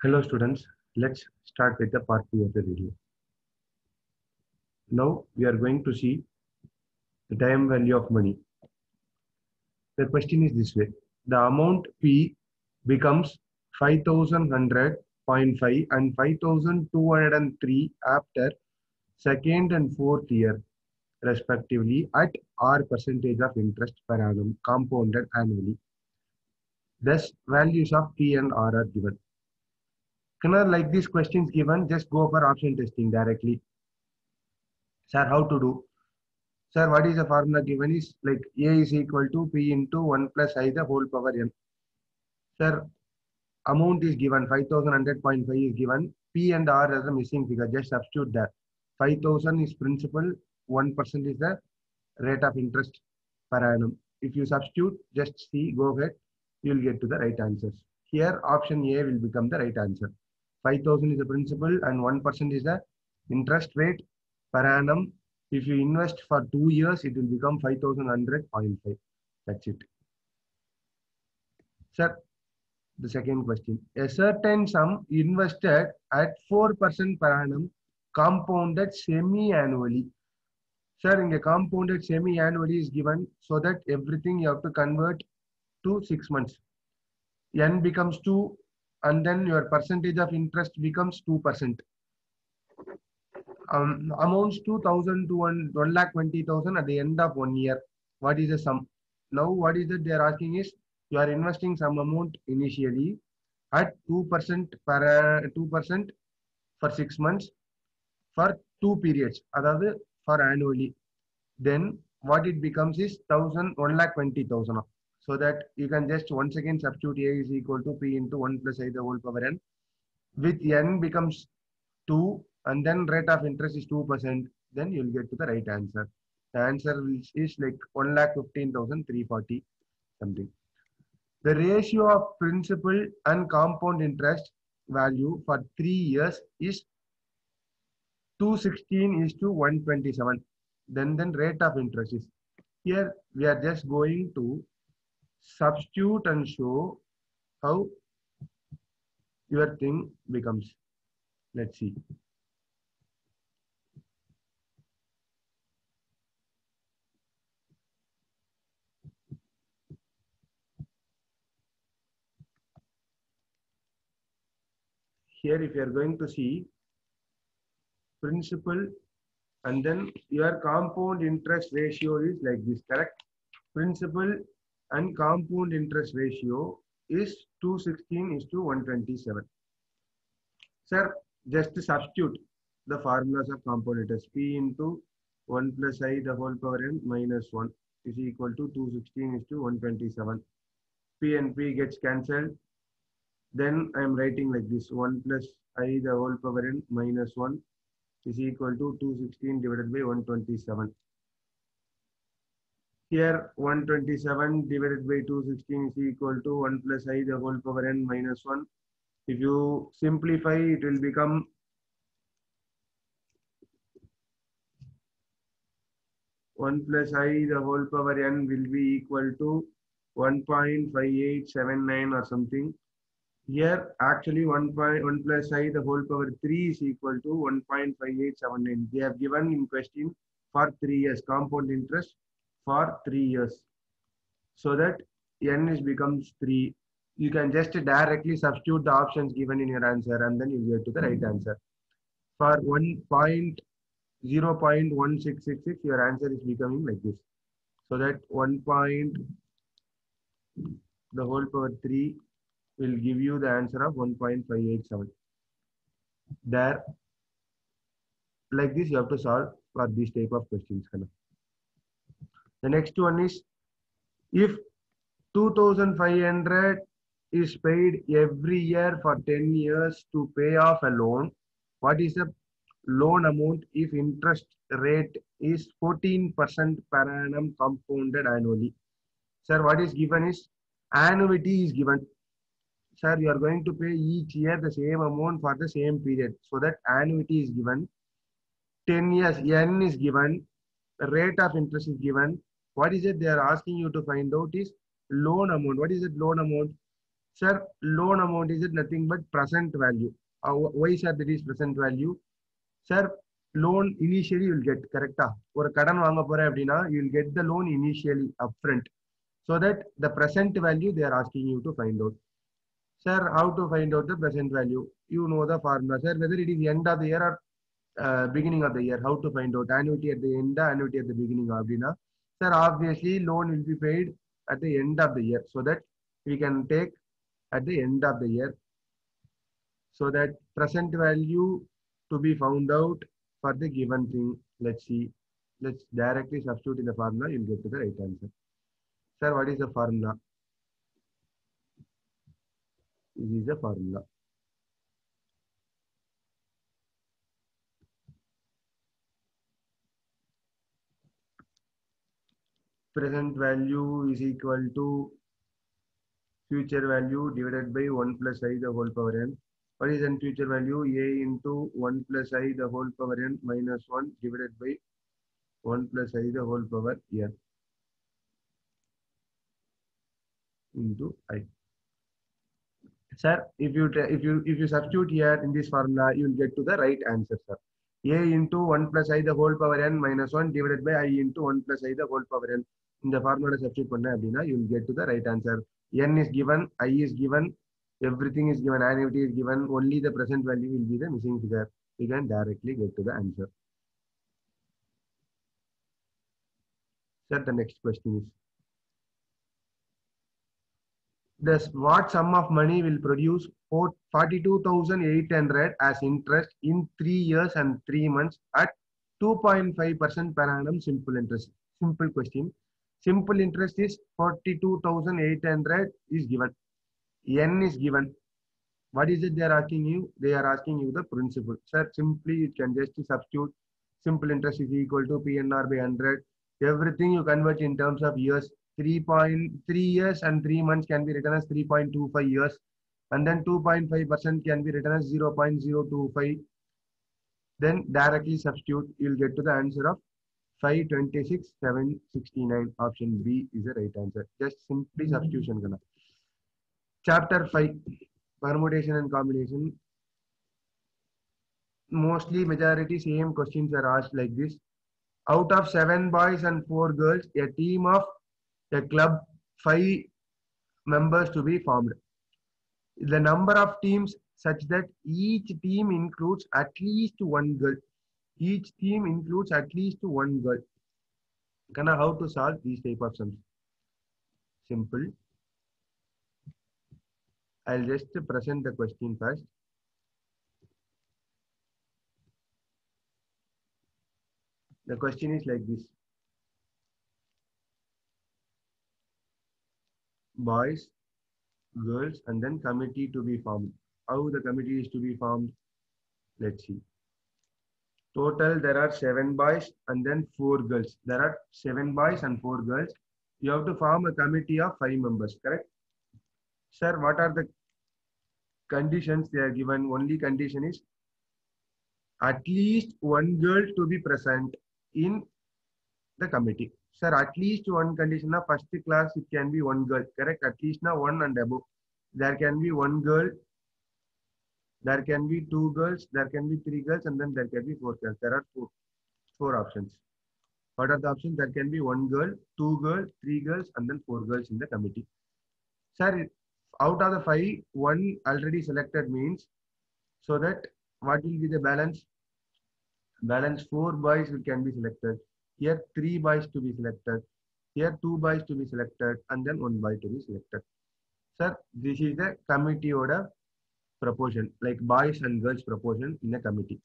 Hello students, let's start with the part 2 of the video. Now we are going to see the time value of money. The question is this way. The amount P becomes 5100.5 and 5203 after second and fourth year respectively at R percentage of interest per annum compounded annually. Thus values of P and R are given. Like these questions given, just go for option testing directly. Sir, how to do? Sir, what is the formula given is like A is equal to P into 1 plus I the whole power n. Sir, amount is given, 5100.5 is given. P and R as a missing figure, just substitute that. 5000 is principal, 1% is the rate of interest per annum. If you substitute, just see, go ahead, you will get to the right answers. Here, option A will become the right answer. 5000 is the principal and 1% is the interest rate per annum. If you invest for 2 years, it will become 5100.5. That's it. Sir, the second question. A certain sum invested at 4% per annum compounded semi-annually. Sir, in the compounded semi-annually is given so that everything you have to convert to 6 months. N becomes 2 and then your percentage of interest becomes 2%. Amounts to 1,000 to 1,20,000 at the end of 1 year. What is the sum? Now, what is that they are asking is you are investing some amount initially at 2% per 2% for 6 months for 2 periods, other for annually. Then what it becomes is 1,20,000. So that you can just once again substitute A is equal to P into 1 plus I the whole power n. With n becomes 2 and then rate of interest is 2%, then you'll get to the right answer. The answer is like 1,15,340 something. The ratio of principal and compound interest value for 3 years is 216 is to 127. Then rate of interest is. Here we are just going to substitute and show how your thing becomes. Let's see. Here if you are going to see principal and then your compound interest ratio is like this, correct? Principal and compound interest ratio is 216 is to 127. Sir, just to substitute the formulas of compound interest. P into 1 plus I the whole power n minus 1 is equal to 216 is to 127. P and P gets cancelled. Then I am writing like this, 1 plus I the whole power n minus 1 is equal to 216 divided by 127. Here 127 divided by 216 is equal to 1 plus I the whole power n minus 1. If you simplify, it will become 1 plus I the whole power n will be equal to 1.5879 or something. Here actually 1 plus I the whole power 3 is equal to 1.5879. They have given in question for 3 years, compound interest for 3 years. So that n is becomes 3. You can just directly substitute the options given in your answer and then you get to the right answer. For 0.1666, your answer is becoming like this. So that 1 point the whole power 3 will give you the answer of 1.587. There, like this, you have to solve for this type of questions. The next one is, if 2,500 is paid every year for 10 years to pay off a loan, what is the loan amount if interest rate is 14% per annum compounded annually? Sir, what is given is annuity is given. Sir, you are going to pay each year the same amount for the same period. So that annuity is given. 10 years, N is given. Rate of interest is given. What is it they are asking you to find out is loan amount. What is that loan amount? Sir, loan amount is nothing but present value. Why sir that is present value? Sir, loan initially you will get, correct? ஒரு கடன் வாங்க போறேன் அப்படின்னா you will get the loan initially upfront. So that the present value they are asking you to find out. Sir, how to find out the present value? You know the formula. Sir, whether it is end of the year or beginning of the year, how to find out annuity at the end, annuity at the beginning அப்படின்னா, sir, obviously loan will be paid at the end of the year. So that we can take at the end of the year. So that present value to be found out for the given thing. Let's see. Let's directly substitute in the formula. You'll get to the right answer. Sir, what is the formula? This is the formula. Present value is equal to future value divided by 1 plus I the whole power n. What is then future value? A into 1 plus I the whole power n minus 1 divided by 1 plus I the whole power n into I. Sir, if you substitute here in this formula, you will get to the right answer, sir. A into 1 plus I the whole power n minus 1 divided by I into 1 plus I the whole power n. In the formula substitute பண்ண அப்படின்னா you will get to the right answer. N is given, I is given, everything is given, annuity is given, only the present value will be the missing figure. We can directly get to the answer. Sir, the next question is, thus what sum of money will produce 42,800 as interest in 3 years and 3 months at 2.5% per annum simple interest? Simple question. Simple interest is 42,800 is given. N is given. What is it they are asking you? They are asking you the principal. Sir, simply you can just substitute simple interest is equal to PNR by 100. Everything you convert in terms of years. 3.3 years and 3 months can be written as 3.25 years. And then 2.5% can be written as 0.025. Then directly substitute. You'll get to the answer of 526,769. Option B is the right answer. Just simply substitution. Chapter 5, permutation and combination. Mostly majority same questions are asked like this. Out of 7 boys and 4 girls, a team of a club 5 members to be formed. The number of teams such that each team includes at least 1 girl. Each team includes at least 1 girl. How to solve these type of sums? Simple. I'll just present the question first. The question is like this. Boys, girls, and then committee to be formed. How the committee is to be formed? Let's see. Total, there are 7 boys and then 4 girls. There are 7 boys and 4 girls. You have to form a committee of 5 members, correct? Sir, what are the conditions they are given? Only condition is at least 1 girl to be present in the committee. Sir, at least 1 condition of first class, it can be 1 girl, correct? At least now 1 and above. There can be 1 girl, there can be 2 girls, there can be 3 girls, and then there can be 4 girls. There are 4 options. What are the options? There can be 1 girl, 2 girls, 3 girls, and then 4 girls in the committee. Sir, out of the 5, 1 already selected means, so that what will be the balance? Balance 4 boys can be selected. Here 3 boys to be selected. Here 2 boys to be selected, and then 1 boy to be selected. Sir, this is the committee order proportion, like boys and girls proportion in the committee.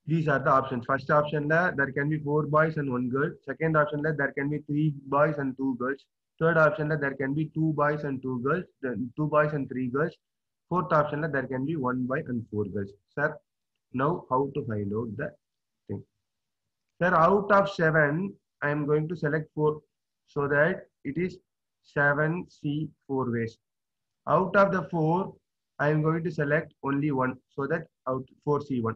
These are the options. First option there can be 4 boys and 1 girl. Second option there can be 3 boys and 2 girls. Third option there can be 2 boys and 2 girls. Then 2 boys and 3 girls. Fourth option there can be 1 boy and 4 girls. Sir, now how to find out the thing? Sir, out of 7, I am going to select 4, so that it is 7C 4 ways. Out of the 4, I am going to select only 1, so that out 4C1.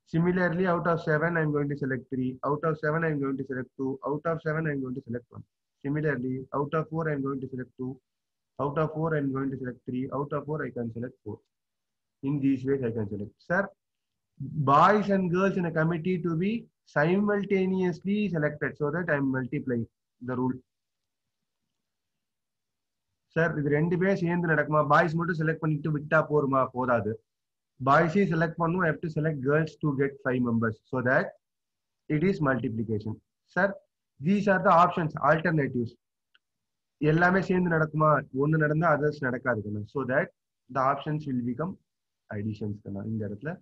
Similarly, out of 7, I am going to select 3. Out of 7, I am going to select 2. Out of 7, I am going to select 1. Similarly, out of 4, I am going to select 2. Out of 4, I'm going to select 3. Out of 4, I can select 4. In these ways, I can select. Sir, boys and girls in a committee to be simultaneously selected so that I'm multiplying the rule. Sir, இது ரெண்டுமே சேர்ந்து நடக்குமா? Boys மட்டும் select பண்ணிட்டு விட்டா போருமா? போதாது. பாய்ஸையும் select பண்ணும். I have to select girls to get 5 members so that it is multiplication. Sir, these are the options, alternatives. எல்லாமே சேர்ந்து நடக்குமா? ஒன்னு நடந்தா அதர்ஸ் நடக்காது. So that the options will become additions. இந்த இடத்துல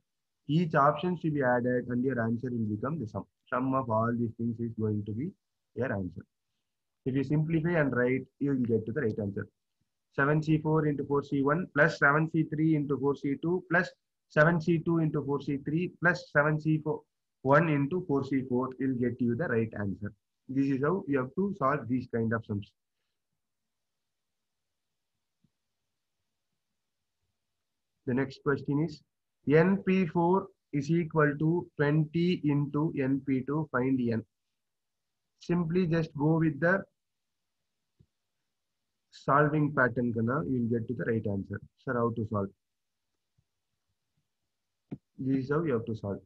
each option should be added and your answer will become the sum. Sum of all these things is going to be your answer. If you simplify and write, you will get to the right answer. 7C4 into 4C1 plus 7C3 into 4C2 plus 7C2 into 4C3 plus 7C1 into 4C4 will get you the right answer. This is how you have to solve these kind of sums. The next question is NP4 is equal to 20 into NP2. Find N. Simply just go with the solving pattern. You will get to the right answer. Sir, how to solve? This is how you have to solve.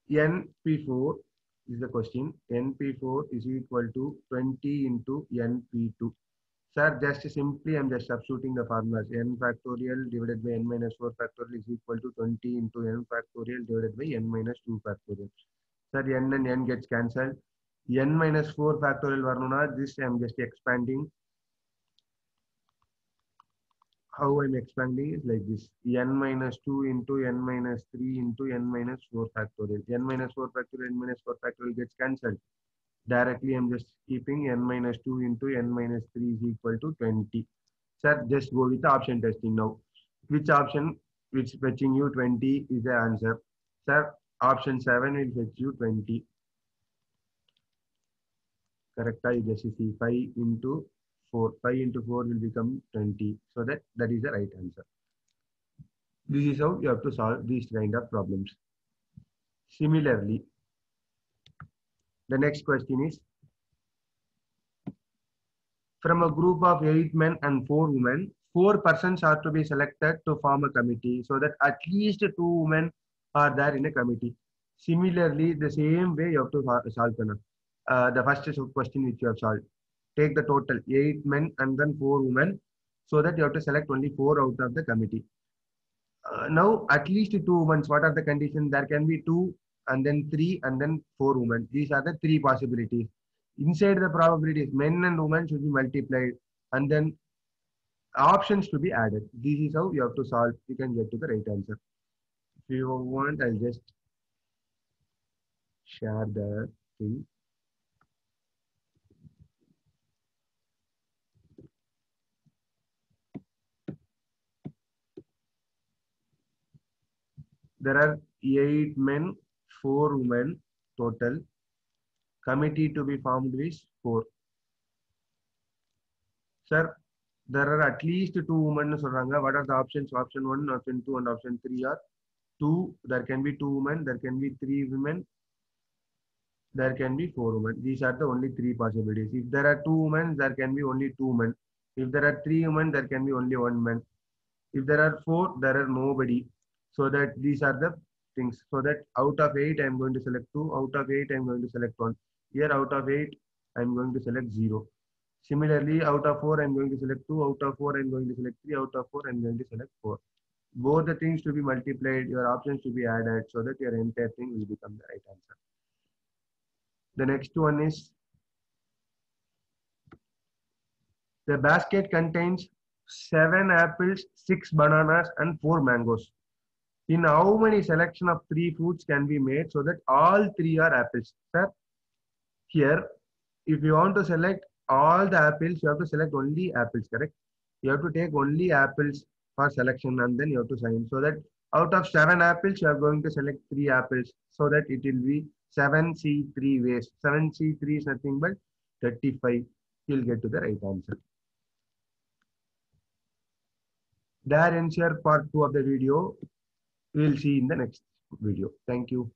NP4 is the question. NP4 is equal to 20 into NP2. Sir, just simply I'm just substituting the formulas. N factorial divided by n minus 4 factorial is equal to 20 into n factorial divided by n minus 2 factorial. Sir, n and n gets cancelled. N minus 4 factorial varnuna, this I'm just expanding. How I'm expanding is like this. N minus 2 into n minus 3 into n minus 4 factorial. N minus 4 factorial, n minus 4 factorial gets cancelled. Directly I'm just keeping n minus 2 into n minus 3 is equal to 20. Sir, just go with the option testing now. Which option which fetching you 20 is the answer? Sir, option 7 will fetch you 20. Correct? You just see 5 into 4. 5 into 4 will become 20. So that is the right answer. This is how you have to solve these kind of problems. Similarly, the next question is, from a group of 8 men and 4 women, 4 persons are to be selected to form a committee so that at least 2 women are there in a committee. Similarly, the same way you have to solve the first question which you have solved. Take the total 8 men and then 4 women so that you have to select only 4 out of the committee. Now, at least 2 women, what are the conditions? There can be 2 and then 3 and then 4 women. These are the 3 possibilities. Inside the probabilities, men and women should be multiplied and then options to be added. This is how you have to solve. You can get to the right answer. If you want, I'll just share the thing. There are 8 men, 4 women total. Committee to be formed is 4. Sir, there are at least 2 women. What are the options? Option 1, option 2 and option 3 are 2. There can be 2 women. There can be 3 women. There can be 4 women. These are the only 3 possibilities. If there are 2 women, there can be only 2 men. If there are 3 women, there can be only 1 man. If there are 4, there are nobody. So that these are the things. So that out of 8, I am going to select 2. Out of 8, I am going to select 1. Here out of 8, I am going to select 0. Similarly, out of 4, I am going to select 2. Out of 4, I am going to select 3. Out of 4, I am going to select 4. Both the things to be multiplied, your options to be added so that your entire thing will become the right answer. The next one is, the basket contains 7 apples, 6 bananas and 4 mangoes. In how many selection of 3 fruits can be made so that all 3 are apples? Sir, here, if you want to select all the apples, you have to select only apples, correct? You have to take only apples for selection and then you have to sign. So that out of 7 apples, you are going to select 3 apples so that it will be 7C3 ways. 7C3 is nothing but 35. You'll get to the right answer. That ends your part 2 of the video. We'll see in the next video. Thank you.